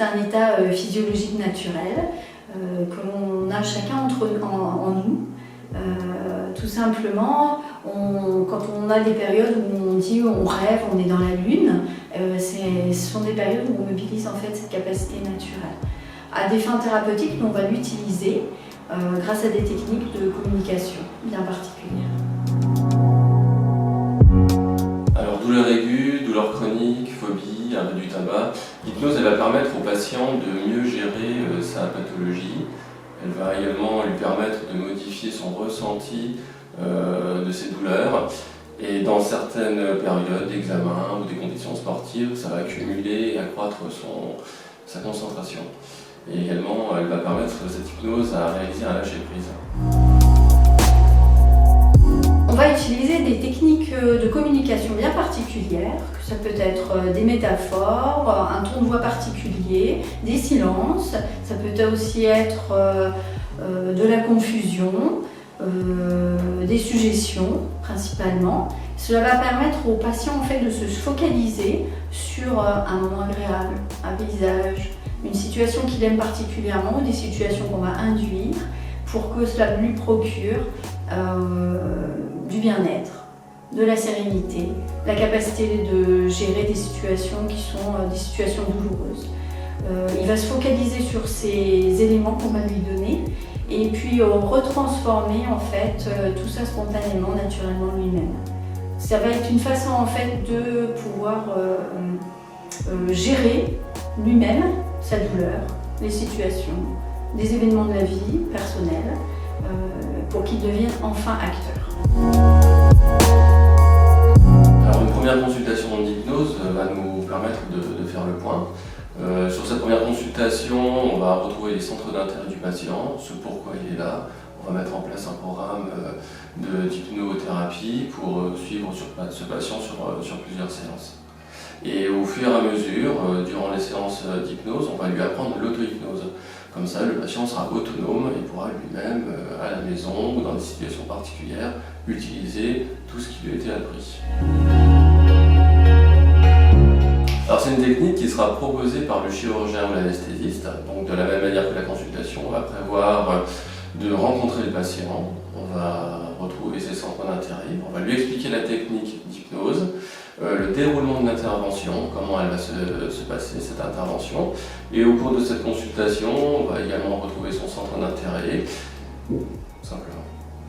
un état physiologique naturel que l'on a chacun en nous. Tout simplement, quand on a des périodes où on dit on rêve, on est dans la lune, ce sont des périodes où on mobilise en fait cette capacité naturelle. À des fins thérapeutiques, on va l'utiliser grâce à des techniques de communication bien particulières. Alors douleur aiguë, douleur chronique, phobie, arrêt du tabac, l'hypnose elle va permettre au patient de mieux gérer sa pathologie. Elle va également lui permettre de modifier son ressenti de ses douleurs. Et dans certaines périodes d'examen ou des compétitions sportives, ça va accumuler et accroître sa concentration. Et également, elle va permettre cette hypnose à réaliser un lâcher-prise. On va utiliser des techniques de communication bien particulières, que ça peut être des métaphores, un ton de voix particulier, des silences, ça peut aussi être de la confusion, des suggestions principalement. Cela va permettre au patient en fait, de se focaliser sur un moment agréable, un paysage, une situation qu'il aime particulièrement ou des situations qu'on va induire pour que cela lui procure du bien-être, de la sérénité, la capacité de gérer des situations qui sont des situations douloureuses. Il va se focaliser sur ces éléments qu'on va lui donner et puis retransformer en fait tout ça spontanément, naturellement lui-même. Ça va être une façon en fait de pouvoir gérer lui-même sa douleur, les situations, des événements de la vie personnelle pour qu'il devienne enfin acteur. Alors une première consultation d'hypnose va nous permettre de faire le point. Sur cette première consultation, on va retrouver les centres d'intérêt du patient, ce pourquoi il est là. On va mettre en place un programme d'hypnothérapie pour suivre ce patient sur plusieurs séances. Et au fur et à mesure, durant les séances d'hypnose, on va lui apprendre l'auto-hypnose. Comme ça, le patient sera autonome et pourra lui-même, à la maison ou dans des situations particulières, utiliser tout ce qui lui a été appris. Alors c'est une technique qui sera proposée par le chirurgien ou l'anesthésiste. Donc de la même manière que la consultation, on va prévoir de rencontrer le patient, on va retrouver ses centres d'intérêt, on va lui expliquer la technique d'hypnose, le déroulement de l'intervention, comment elle va se passer cette intervention. Et au cours de cette consultation, on va également retrouver son centre d'intérêt, simplement.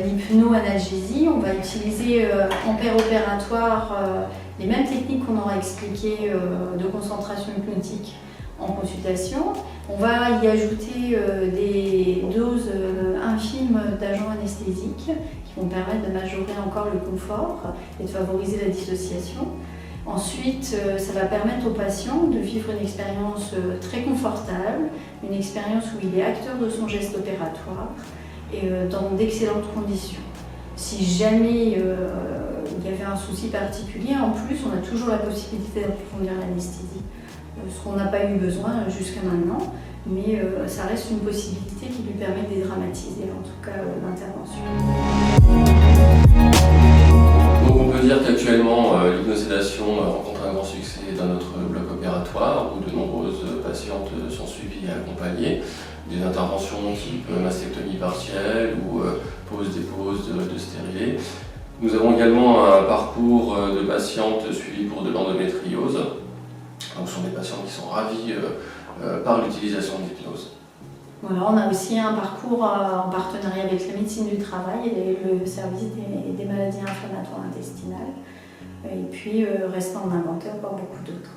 L'hypno-analgésie, on va utiliser en péropératoire les mêmes techniques qu'on aura expliquées de concentration hypnotique en consultation. On va y ajouter des doses infimes d'agents anesthésiques qui vont permettre de majorer encore le confort et de favoriser la dissociation. Ensuite, ça va permettre au patient de vivre une expérience très confortable, une expérience où il est acteur de son geste opératoire et dans d'excellentes conditions. Si jamais il y avait un souci particulier, en plus, on a toujours la possibilité d'approfondir l'anesthésie. Ce qu'on n'a pas eu besoin jusqu'à maintenant, mais ça reste une possibilité qui lui permet de dédramatiser en tout cas l'intervention. Donc on peut dire qu'actuellement l'hypnosédation rencontre un grand succès dans notre bloc opératoire où de nombreuses patientes sont suivies et accompagnées. Des interventions type mastectomie partielle ou pose-dépose de stérilet. Nous avons également un parcours de patientes suivies pour de l'endométriose. Donc ce sont des patientes qui sont ravies par l'utilisation de l'hypnose. Voilà, on a aussi un parcours en partenariat avec la médecine du travail et le service des maladies inflammatoires intestinales. Et puis restant en inventaire pour beaucoup d'autres.